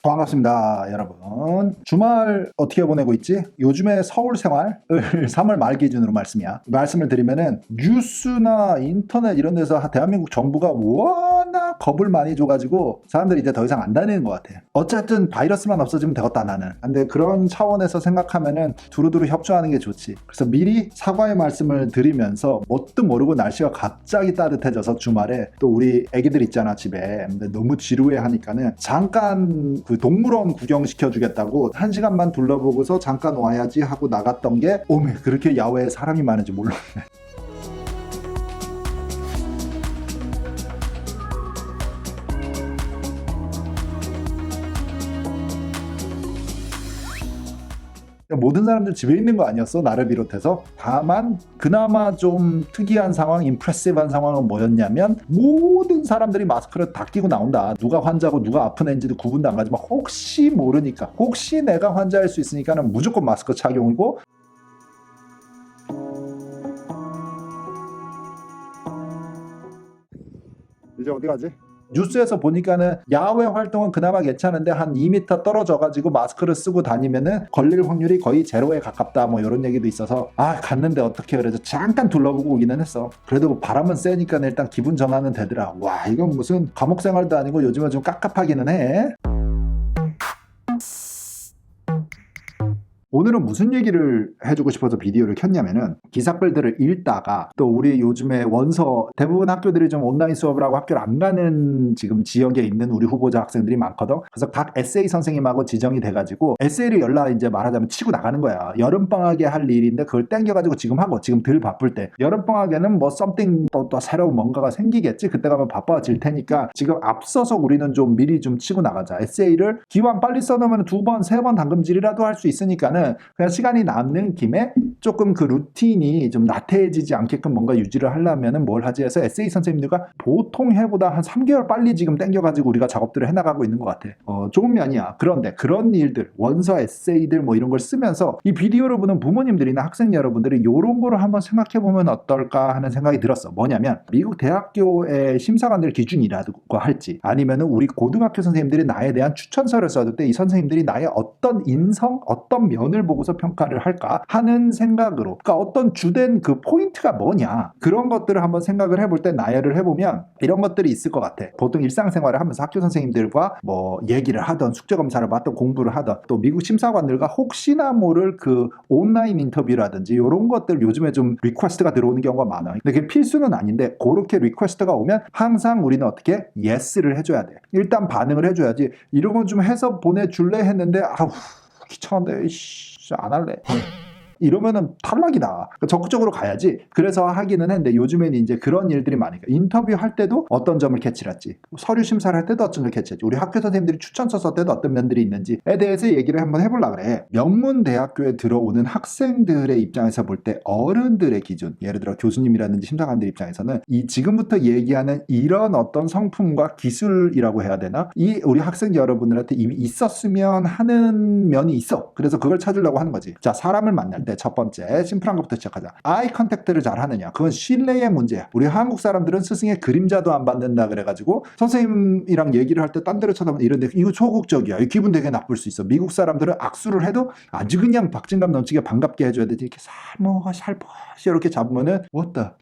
반갑습니다, 여러분. 주말 어떻게 보내고 있지? 요즘에 서울 생활을 3월 말 기준으로 말씀을 드리면은 뉴스나 인터넷 이런 데서 대한민국 정부가 워낙 겁을 많이 줘가지고 사람들이 이제 더 이상 안 다니는 것 같아. 어쨌든 바이러스만 없어지면 되겠다 나는. 근데 그런 차원에서 생각하면은 두루두루 협조하는 게 좋지. 그래서 미리 사과의 말씀을 드리면서 뭣도 모르고 날씨가 갑자기 따뜻해져서 주말에 또 우리 애기들 있잖아 집에. 근데 너무 지루해 하니까는 잠깐 그 동물원 구경시켜주겠다고 1시간만 둘러보고서 잠깐 와야지 하고 나갔던 게 오메 그렇게 야외에 사람이 많은지 몰랐네. 모든 사람들 집에 있는 거 아니었어? 나를 비롯해서. 다만 그나마 좀 특이한 상황, 임프레시브한 상황은 뭐였냐면 모든 사람들이 마스크를 다 끼고 나온다. 누가 환자고 누가 아픈 애인지도 구분도 안 가지만 혹시 모르니까, 혹시 내가 환자일 수 있으니까는 무조건 마스크 착용이고. 이제 어디 가지? 뉴스에서 보니까는 야외 활동은 그나마 괜찮은데 한 2m 떨어져가지고 마스크를 쓰고 다니면은 걸릴 확률이 거의 제로에 가깝다 뭐 이런 얘기도 있어서 갔는데 어떻게 그래서 잠깐 둘러보고 오기는 했어. 그래도 바람은 세니까 일단 기분 전환은 되더라. 와 이건 무슨 감옥 생활도 아니고 요즘은 좀 깝깝하기는 해. 오늘은 무슨 얘기를 해주고 싶어서 비디오를 켰냐면은 기사글들을 읽다가 또 우리 요즘에 원서 대부분 학교들이 좀 온라인 수업을 하고 학교를 안 가는 지금 지역에 있는 우리 후보자 학생들이 많거든. 그래서 각 에세이 선생님하고 지정이 돼가지고 에세이를 이제 말하자면 치고 나가는 거야. 여름방학에 할 일인데 그걸 땡겨가지고 지금 하고 지금 덜 바쁠 때 여름방학에는 뭐 썸띵 또 새로운 뭔가가 생기겠지. 그때 가면 바빠질 테니까 지금 앞서서 우리는 좀 미리 좀 치고 나가자. 에세이를 기왕 빨리 써놓으면 2번, 3번 당금질이라도 할 수 있으니까는 그냥 시간이 남는 김에 조금 그 루틴이 좀 나태해지지 않게끔 뭔가 유지를 하려면은 뭘 하지 해서 에세이 선생님들과 보통 해보다 한 3개월 빨리 지금 땡겨가지고 우리가 작업들을 해나가고 있는 것 같아. 좋은 면이야. 그런데 그런 일들, 원서 에세이들 뭐 이런 걸 쓰면서 이 비디오를 보는 부모님들이나 학생 여러분들이 이런 거를 한번 생각해보면 어떨까 하는 생각이 들었어. 뭐냐면 미국 대학교의 심사관들 기준이라고 할지 아니면은 우리 고등학교 선생님들이 나에 대한 추천서를 써줄 때 이 선생님들이 나의 어떤 인성, 어떤 면을 보고서 평가를 할까 하는 생각으로, 그러니까 어떤 주된 그 포인트가 뭐냐 그런 것들을 한번 생각을 해볼 때 나열을 해보면 이런 것들이 있을 것 같아. 보통 일상생활을 하면서 학교 선생님들과 뭐 얘기를 하던 숙제검사를 받던 공부를 하던 또 미국 심사관들과 혹시나 모를 그 온라인 인터뷰라든지 이런 것들 요즘에 좀 리퀘스트가 들어오는 경우가 많아. 근데 그게 필수는 아닌데 그렇게 리퀘스트가 오면 항상 우리는 어떻게 예스를 해줘야 돼. 일단 반응을 해줘야지. 이런 건 좀 해서 보내줄래 했는데 아우 귀찮은데 안 할래. 이러면은 탈락이다. 그러니까 적극적으로 가야지. 그래서 하기는 했는데 요즘에는 이제 그런 일들이 많으니까 인터뷰 할 때도 어떤 점을 캐치했지, 서류 심사를 할 때도 어떤 걸 캐치했지, 우리 학교 선생님들이 추천서 썼을 때도 어떤 면들이 있는지에 대해서 얘기를 한번 해보려고 그래. 명문 대학교에 들어오는 학생들의 입장에서 볼 때 어른들의 기준, 예를 들어 교수님이라든지 심사관들 입장에서는 이 지금부터 얘기하는 이런 어떤 성품과 기술이라고 해야 되나, 이 우리 학생 여러분들한테 이미 있었으면 하는 면이 있어. 그래서 그걸 찾으려고 하는 거지. 자, 사람을 만날 때 첫 번째 심플한 것부터 시작하자. 아이 컨택트를 잘 하느냐, 그건 신뢰의 문제야. 우리 한국 사람들은 스승의 그림자도 안 받는다 그래가지고 선생님이랑 얘기를 할 때 딴 데로 쳐다보면 이런데 이거 소극적이야, 기분 되게 나쁠 수 있어. 미국 사람들은 악수를 해도 아주 그냥 박진감 넘치게 반갑게 해줘야 되지. 이렇게 살포시 이렇게 잡으면은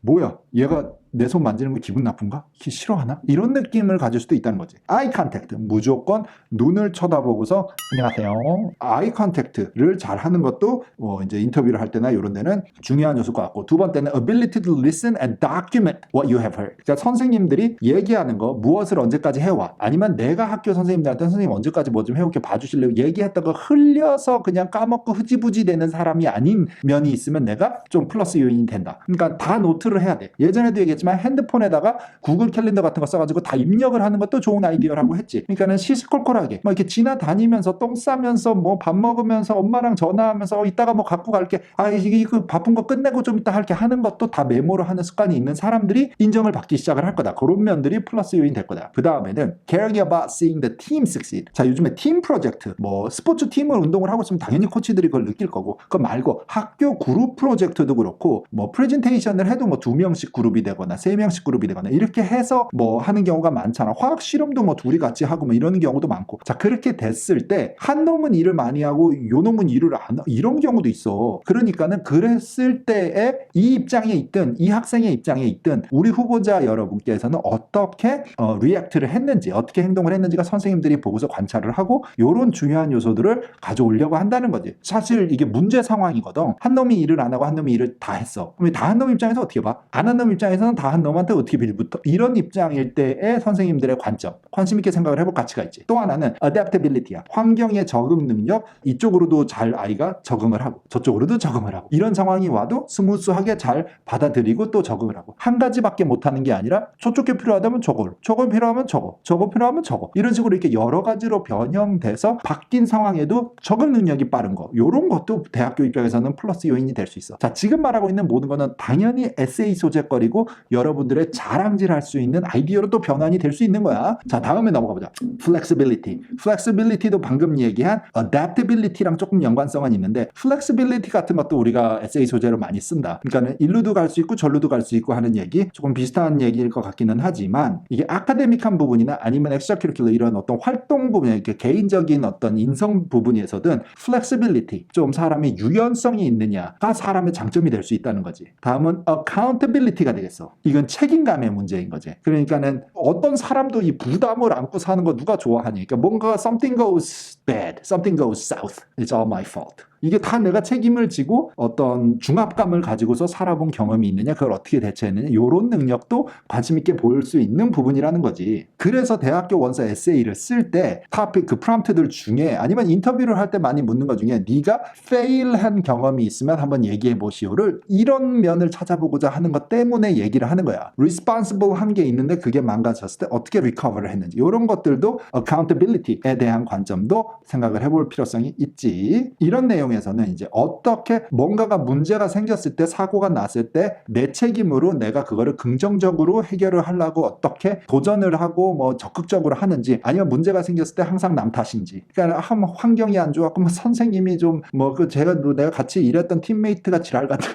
뭐야 얘가 내 손 만지는 거 기분 나쁜가? 싫어하나? 이런 느낌을 가질 수도 있다는 거지. 아이 컨택트, 무조건 눈을 쳐다보고서 안녕하세요. 아이 컨택트를 잘 하는 것도 이제 인터뷰를 할 때나 이런 데는 중요한 요소일 것 같고, 두 번째는 ability to listen and document what you have heard. 그러니까 선생님들이 얘기하는 거 무엇을 언제까지 해와, 아니면 내가 학교 선생님들한테 선생님 언제까지 뭐 좀 해볼게 봐주실래요? 얘기했던 거 흘려서 그냥 까먹고 흐지부지 되는 사람이 아닌 면이 있으면 내가 좀 플러스 요인이 된다. 그러니까 다 노트를 해야 돼. 예전에도 얘기했지만 핸드폰에다가 구글 캘린더 같은 거 써가지고 다 입력을 하는 것도 좋은 아이디어라고 했지. 그러니까는 시시콜콜하게 막 이렇게 지나다니면서 똥 싸면서 뭐 밥 먹으면서 엄마랑 전화하면서 이따가 뭐 갖고 갈게, 이거 바쁜 거 끝내고 좀 이따 할게 하는 것도 다 메모를 하는 습관이 있는 사람들이 인정을 받기 시작을 할 거다. 그런 면들이 플러스 요인 될 거다. 그 다음에는 caring about seeing the team succeed. 자, 요즘에 팀 프로젝트, 뭐 스포츠 팀을 운동을 하고 있으면 당연히 코치들이 그걸 느낄 거고, 그거 말고 학교 그룹 프로젝트도 그렇고 뭐 프레젠테이션을 해도 뭐 2명씩 그룹이 되거나 되거나 3명씩 그룹이 되거나 이렇게 해서 뭐 하는 경우가 많잖아. 화학 실험도 뭐 둘이 같이 하고 뭐 이러는 경우도 많고. 자, 그렇게 됐을 때 한 놈은 일을 많이 하고 요 놈은 일을 안 하고 이런 경우도 있어. 그러니까는 그랬을 때에 이 입장에 있든 이 학생의 입장에 있든 우리 후보자 여러분께서는 어떻게 리액트를 했는지, 어떻게 행동을 했는지가 선생님들이 보고서 관찰을 하고 요런 중요한 요소들을 가져오려고 한다는 거지. 사실 이게 문제 상황이거든. 한 놈이 일을 안 하고 한 놈이 일을 다 했어. 그럼 다 한 놈 입장에서 어떻게 봐? 안 한 놈 입장에서는 다 한 놈한테 어떻게 빌부터? 이런 입장일 때의 선생님들의 관점, 관심 있게 생각을 해볼 가치가 있지. 또 하나는 adaptability야. 환경의 적응 능력. 이쪽으로도 잘 아이가 적응을 하고 저쪽으로도 적응을 하고 이런 상황이 와도 스무스하게 잘 받아들이고 또 적응을 하고 한 가지밖에 못하는 게 아니라 저쪽에 필요하다면 저거 필요하면 저거 필요하면 저거 이런 식으로 이렇게 여러 가지로 변형돼서 바뀐 상황에도 적응 능력이 빠른 거 이런 것도 대학교 입장에서는 플러스 요인이 될 수 있어. 자, 지금 말하고 있는 모든 거는 당연히 에세이 소재거리고 여러분들의 자랑질할 수 있는 아이디어로 또 변환이 될 수 있는 거야. 자, 다음에 넘어가 보자. Flexibility. Flexibility도 방금 얘기한 Adaptability랑 조금 연관성은 있는데 Flexibility 같은 것도 우리가 에세이 소재로 많이 쓴다. 그러니까 일루도 갈 수 있고 절루도 갈 수 있고 하는 얘기 조금 비슷한 얘기일 것 같기는 하지만 이게 아카데믹한 부분이나 아니면 엑스트라큐리큘러 이런 어떤 활동 부분, 이렇게 개인적인 어떤 인성 부분에서든 Flexibility, 좀 사람의 유연성이 있느냐가 사람의 장점이 될 수 있다는 거지. 다음은 Accountability가 되겠어. 이건 책임감의 문제인 거지. 그러니까는 어떤 사람도 이 부담을 안고 사는 거 누가 좋아하니? 그러니까 뭔가 something goes bad, something goes south, it's all my fault. 이게 다 내가 책임을 지고 어떤 중압감을 가지고서 살아본 경험이 있느냐, 그걸 어떻게 대처했느냐, 이런 능력도 관심 있게 볼 수 있는 부분이라는 거지. 그래서 대학교 원서 에세이를 쓸 때 토픽, 그 프롬프트들 중에 아니면 인터뷰를 할 때 많이 묻는 것 중에 네가 fail한 경험이 있으면 한번 얘기해 보시오를 이런 면을 찾아보고자 하는 것 때문에 얘기를 하는 거야. responsible 한 게 있는데 그게 망가졌을 때 어떻게 recover를 했는지 이런 것들도 accountability에 대한 관점도 생각을 해볼 필요성이 있지. 이런 내용에서는 이제 어떻게 뭔가가 문제가 생겼을 때, 사고가 났을 때 내 책임으로 내가 그거를 긍정적으로 해결을 하려고 어떻게 도전을 하고 뭐 적극적으로 하는지, 아니면 문제가 생겼을 때 항상 남 탓인지. 그러니까 환경이 안 좋았고 뭐 선생님이 좀 뭐 그 내가 같이 일했던 팀메이트가 지랄 같은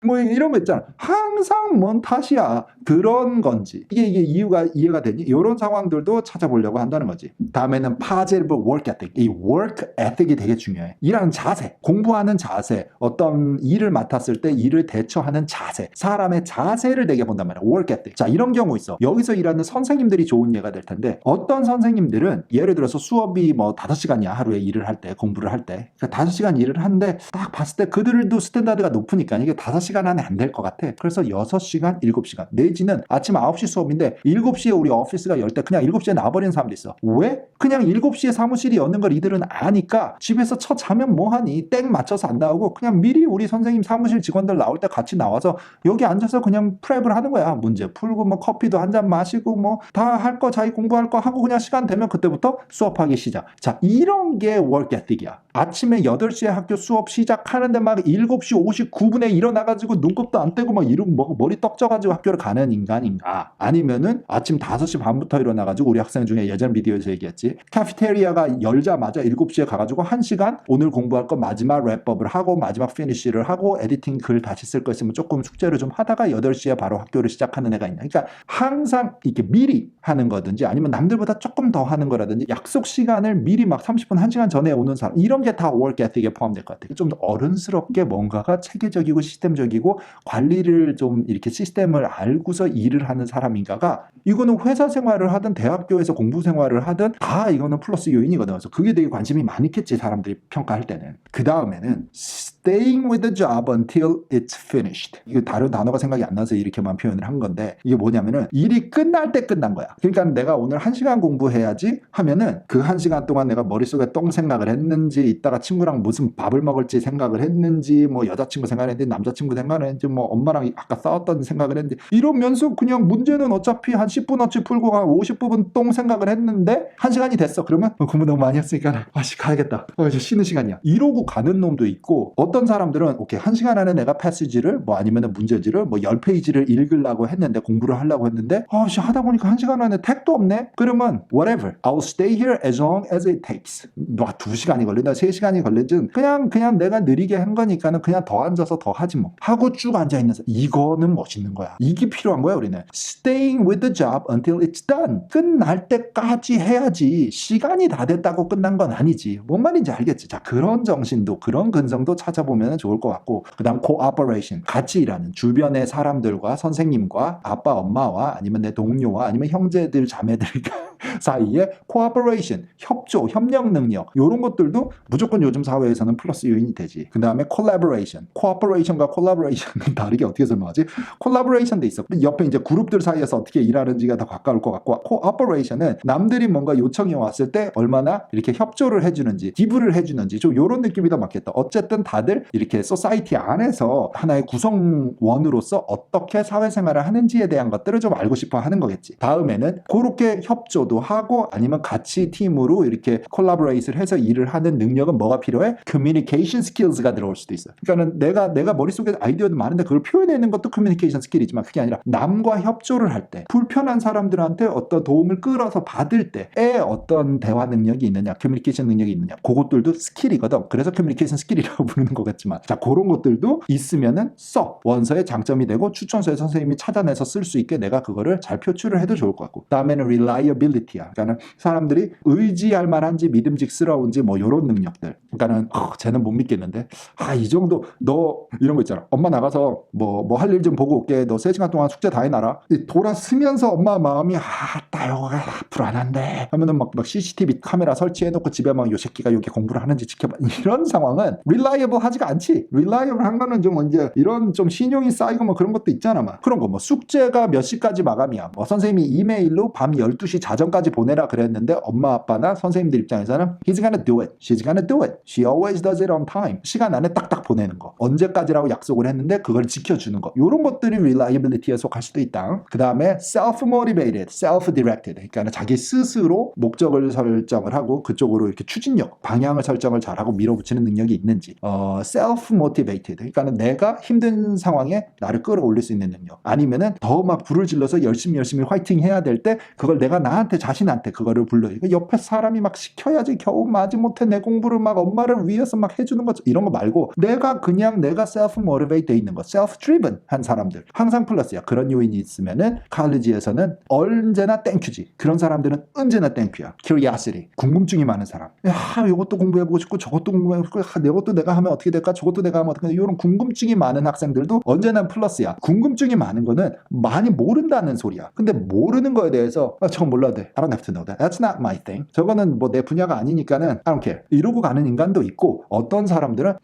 뭐 이런 거 있잖아. 항상 뭔 탓이야. 그런 건지. 이게 이해가 되니? 이런 상황들도 찾아보려고 한다는 거지. 다음에는 positive work ethic. 이 work ethic이 되게 중요해. 일하는 자세, 공부하는 자세, 어떤 일을 맡았을 때 일을 대처하는 자세, 사람의 자세를 되게 본단 말이야. work ethic. 자, 이런 경우 있어. 여기서 일하는 선생님들이 좋은 예가 될 텐데, 어떤 선생님들은 예를 들어서 수업이 뭐 5시간이야. 하루에 일을 할 때, 공부를 할 때. 그러니까 5시간 일을 하는데 딱 봤을 때 그들도 스탠다드가 높으니까 이게 5시간 안에 안 될 것 같아. 그래서 6시간, 7시간. 내지는 아침 9시 수업인데 7시에 우리 오피스가 열 때 그냥 7시에 나와버리는 사람도 있어. 왜? 그냥 7시에 사무실이 여는 걸 이들은 아니까 집에서 자면 뭐하니? 땡 맞춰서 안 나오고 그냥 미리 우리 선생님 사무실 직원들 나올 때 같이 나와서 여기 앉아서 그냥 프랩을 하는 거야. 문제 풀고 뭐 커피도 한 잔 마시고 뭐 다 할 거, 자기 공부할 거 하고 그냥 시간 되면 그때부터 수업하기 시작. 자, 이런 게 work ethic이야. 아침에 8시에 학교 수업 시작하는데 막 7시 59분에 일어나가지고 눈곱도 안 떼고 막 이러고 뭐 머리 떡져가지고 학교를 가는 인간인가? 아니면은 아침 5시 반부터 일어나가지고 우리 학생 중에 예전 비디오에서 얘기했지. 카페테리아가 열자마자 7시에 가가지고 1시간 오늘 공부할 거 마지막 랩업을 하고 마지막 피니쉬를 하고 에디팅 글 다시 쓸 거 있으면 조금 숙제를 좀 하다가 8시에 바로 학교를 시작하는 애가 있나. 그러니까 항상 이렇게 미리 하는 거든지 아니면 남들보다 조금 더 하는 거라든지 약속 시간을 미리 막 30분, 1시간 전에 오는 사람, 이런 게 다 work ethic에 포함될 것 같아요. 좀 더 어른스럽게 뭔가가 체계적이고 시스템적이고 관리를 좀 이렇게 시스템을 알고서 일을 하는 사람인가가, 이거는 회사 생활을 하든 대학교에서 공부 생활을 하든 다 이거는 플러스 요인이거든. 그래서 그게 되게 관심이 많겠지, 사람들이 평가할 때는. 그 다음에는 staying with the job until it's finished. 이거 다른 단어가 생각이 안 나서 이렇게만 표현을 한 건데, 이게 뭐냐면은 일이 끝날 때 끝난 거야. 그러니까 내가 오늘 1시간 공부해야지 하면은 그 1시간 동안 내가 머릿속에 똥 생각을 했는지, 이따가 친구랑 무슨 밥을 먹을지 생각을 했는지, 뭐 여자친구 생각을 했는지, 남자친구 생각을 했는지, 뭐 엄마랑 아까 싸웠던 생각을 했는지, 이러면서 그냥 문제는 어차피 한 10분어치 풀고 한 50분 똥 생각을 했는데 1시간이 됐어. 그러면 공부 너무 많이 했으니까 가야겠다. 이제 쉬는 시간이야. 이러고 가는 놈도 있고, 어떤 어떤 사람들은 오케이 1시간 안에 내가 패시지를 뭐 아니면 문제지를 뭐 10페이지를 읽으려고 했는데 공부를 하려고 했는데 하다 보니까 1시간 안에 택도 없네. 그러면 whatever. I'll stay here as long as it takes. 뭐 2시간이 걸린다 3시간이 걸리든 그냥 내가 느리게 한 거니까는 그냥 더 앉아서 더 하지 뭐 하고 쭉 앉아있는 사람. 이거는 멋있는 거야. 이게 필요한 거야 우리는. Staying with the job until it's done. 끝날 때까지 해야지. 시간이 다 됐다고 끝난 건 아니지. 뭔 말인지 알겠지. 자, 그런 정신도 그런 근성도 찾아보면 좋을 것 같고, 그 다음 cooperation. 같이 일하는 주변의 사람들과 선생님과 아빠 엄마와 아니면 내 동료와 아니면 형제들 자매들 사이에 cooperation, 협조, 협력 능력 이런 것들도 무조건 요즘 사회에서는 플러스 요인이 되지. 그 다음에 collaboration, cooperation과 collaboration은 다르게 어떻게 설명하지? collaboration도 있어. 옆에 이제 그룹들 사이에서 어떻게 일하는지가 더 가까울 것 같고, cooperation은 남들이 뭔가 요청이 왔을 때 얼마나 이렇게 협조를 해주는지, 기부를 해주는지 좀 이런 느낌이 더 맞겠다. 어쨌든 다들 이렇게 소사이티 안에서 하나의 구성원으로서 어떻게 사회생활을 하는지에 대한 것들을 좀 알고 싶어 하는 거겠지. 다음에는 그렇게 협조도 하고 아니면 같이 팀으로 이렇게 콜라보레이트를 해서 일을 하는 능력은 뭐가 필요해? 커뮤니케이션 스킬스가 들어올 수도 있어. 그러니까는 내가 머릿속에 아이디어도 많은데 그걸 표현해내는 것도 커뮤니케이션 스킬이지만 그게 아니라 남과 협조를 할 때 불편한 사람들한테 어떤 도움을 끌어서 받을 때에 어떤 대화 능력이 있느냐, 커뮤니케이션 능력이 있느냐, 그것들도 스킬이거든. 그래서 커뮤니케이션 스킬이라고 부르는 거겠지만, 자, 그런 것들도 있으면은 원서의 장점이 되고 추천서에 선생님이 찾아내서 쓸 수 있게 내가 그거를 잘 표출을 해도 좋을 것 같고, 다음에는 reliability야. 그러니까는 사람들이 의지할 만한지 믿음직스러운지 뭐 이런 능력들. 그러니까는 쟤는 못 믿겠는데 이 정도 너 이런 거 있잖아. 엄마 나가서 뭐 할 일 좀 보고 올게. 너 3시간 동안 숙제 다 해놔라. 돌아서면서 엄마 마음이 따여가 불안한데 하면은 막 CCTV 카메라 설치해놓고 집에 막 요 새끼가 여기 공부를 하는지 지켜봐. 이런 상황은 reliable 하지가 않지. reliable 한 거는 좀 이제 이런 좀 신용이 쌓이고 뭐 그런 것도 있잖아. 막 그런 거 뭐 숙제가 몇 시까지 마감이야. 뭐 선생님이 이메일로 밤 12시 자정까지 보내라 그랬는데 엄마 아빠나 선생님들 입장에서는 he's gonna do it. She's gonna do it. She always does it on time. 시간 안에 딱딱 보내는 거. 언제까지라고 약속을 했는데 그걸 지켜주는 거. 이런 것들이 reliability에 속할 수도 있다. 그 다음에 self-motivated, self-directed. 그러니까 자기 스스로 목적을 설정을 하고 그쪽으로 이렇게 추진력, 방향을 설정을 잘하고 밀어붙이는 능력이 있는지. self-motivated. 그러니까 내가 힘든 상황에 나를 끌어올릴 수 있는 능력. 아니면은 더 막 불을 질러서 열심히 화이팅 해야 될 때 그걸 내가 나한테 자신한테 그거를 불러. 옆에 사람이 막 시켜야지 겨우 마지못해 내 공부를 막 엄마를 위해서 막 해주는 것 이런 거 말고 내가 self-motivate 돼 있는 거, self-driven 한 사람들 항상 플러스야. 그런 요인이 있으면은 칼리지에서는 언제나 땡큐지. 그런 사람들은 언제나 땡큐야. curiosity, 궁금증이 많은 사람. 이것도 공부해보고 싶고 저것도 공부해보고 싶고 이것도 내가 하면 어떻게 될까? 저것도 내가 하면 어떻게 될까? 이런 궁금증이 많은 학생들도 언제나 플러스야. 궁금증이 많은 거는 많이 모른다는 소리야. 근데 모르는 거에 대해서 저건 몰라도 돼. I don't have to know that. That's not my thing. 저거는 뭐 내 분야가 아니니까는 I don't care. 이러고 가는 인간도 있고 어떤 사람들은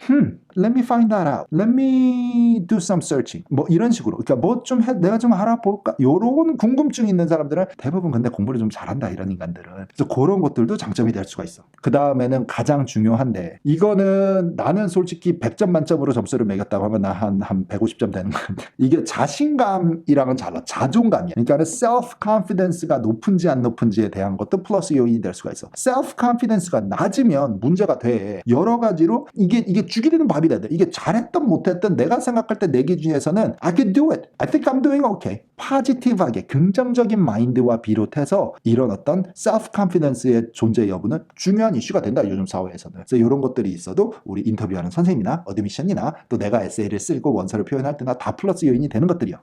let me find that out. Let me do some searching. 뭐 이런 식으로. 그러니까 뭐 좀 내가 좀 알아볼까? 요런 궁금증이 있는 사람들은 대부분 근데 공부를 좀 잘한다 이런 인간들은. 그래서 그런 것들도 장점이 될 수가 있어. 그 다음에는 가장 중요한데 이거는 나는 솔직히 100점 만점으로 점수를 매겼다고 하면 나 한 150점 되는 건데 이게 자신감이랑은 달라. 자존감이야. 그러니까 self-confidence가 높은지 안 높은지에 대한 것도 플러스 요인이 될 수가 있어. self-confidence가 낮으면 문제가 돼. 여러 가지로 이게 죽이 되는 밥이 돼. 이게 잘했든 못했든 내가 생각할 때 내 기준에서는 I can do it. I think I'm doing okay. 포지티브하게 긍정적인 마인드와 비롯해서 이런 어떤 self-confidence의 존재 여부는 중요한 이슈가 된다. 요즘 사회에서는. 그래서 이런 것들이 있어도 우리 인터뷰하는 선생님이나 어드미션이나 또 내가 에세이를 쓰고 원서를 표현할 때나 다 플러스 요인이 되는 것들이요.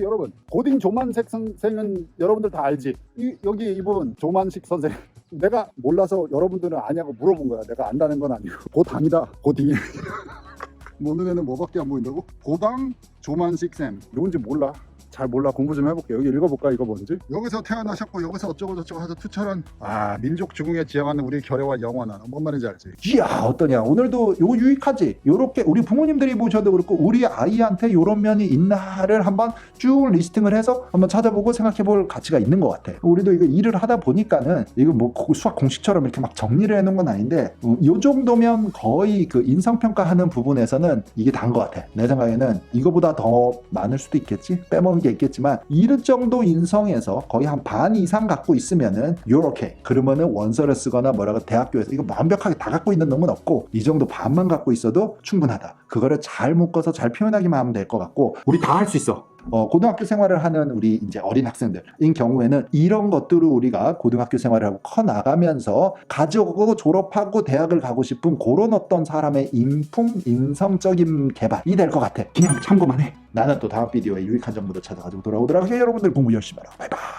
여러분, 고딩 조만식 선생은 여러분들 다 알지? 여기 이분 조만식 선생. 내가 몰라서 여러분들은 아냐고 물어본 거야. 내가 안다는 건 아니고. 고당이다. 고딩이. 뭐 눈에는 뭐밖에 안 보인다고? 고당 조만식 쌤. 누군지 몰라. 잘 몰라. 공부 좀 해볼게. 여기 읽어볼까? 이거 뭔지? 여기서 태어나셨고 여기서 어쩌고 저쩌고 하서 투철한 민족 주궁에 지향하는 우리 결의와 영원한 뭔 말인지 알지? 이야 어떠냐 오늘도 요거 유익하지. 요렇게 우리 부모님들이 보셔도 그렇고 우리 아이한테 요런 면이 있나를 한번 쭉 리스팅을 해서 한번 찾아보고 생각해볼 가치가 있는 것 같아. 우리도 이거 일을 하다 보니까는 이거 뭐 수학 공식처럼 이렇게 막 정리를 해놓은 건 아닌데 요 정도면 거의 그 인성평가하는 부분에서는 이게 다인 것 같아. 내 생각에는 이거보다 더 많을 수도 있겠지, 빼먹은 게 있겠지만 이런 정도 인성에서 거의 한 반 이상 갖고 있으면은 요렇게 그러면은 원서를 쓰거나 뭐라고 대학교에서 이거 완벽하게 다 갖고 있는 놈은 없고 이 정도 반만 갖고 있어도 충분하다. 그거를 잘 묶어서 잘 표현하기만 하면 될 것 같고 우리 다 할 수 있어. 고등학교 생활을 하는 우리 이제 어린 학생들인 경우에는 이런 것들을 우리가 고등학교 생활을 하고 커 나가면서 가지고 졸업하고 대학을 가고 싶은 그런 어떤 사람의 인품, 인성적인 개발이 될 것 같아. 그냥 참고만 해. 나는 또 다음 비디오에 유익한 정보들 찾아가지고 돌아오도록 해요. 여러분들 공부 열심히 하라. 바이바이.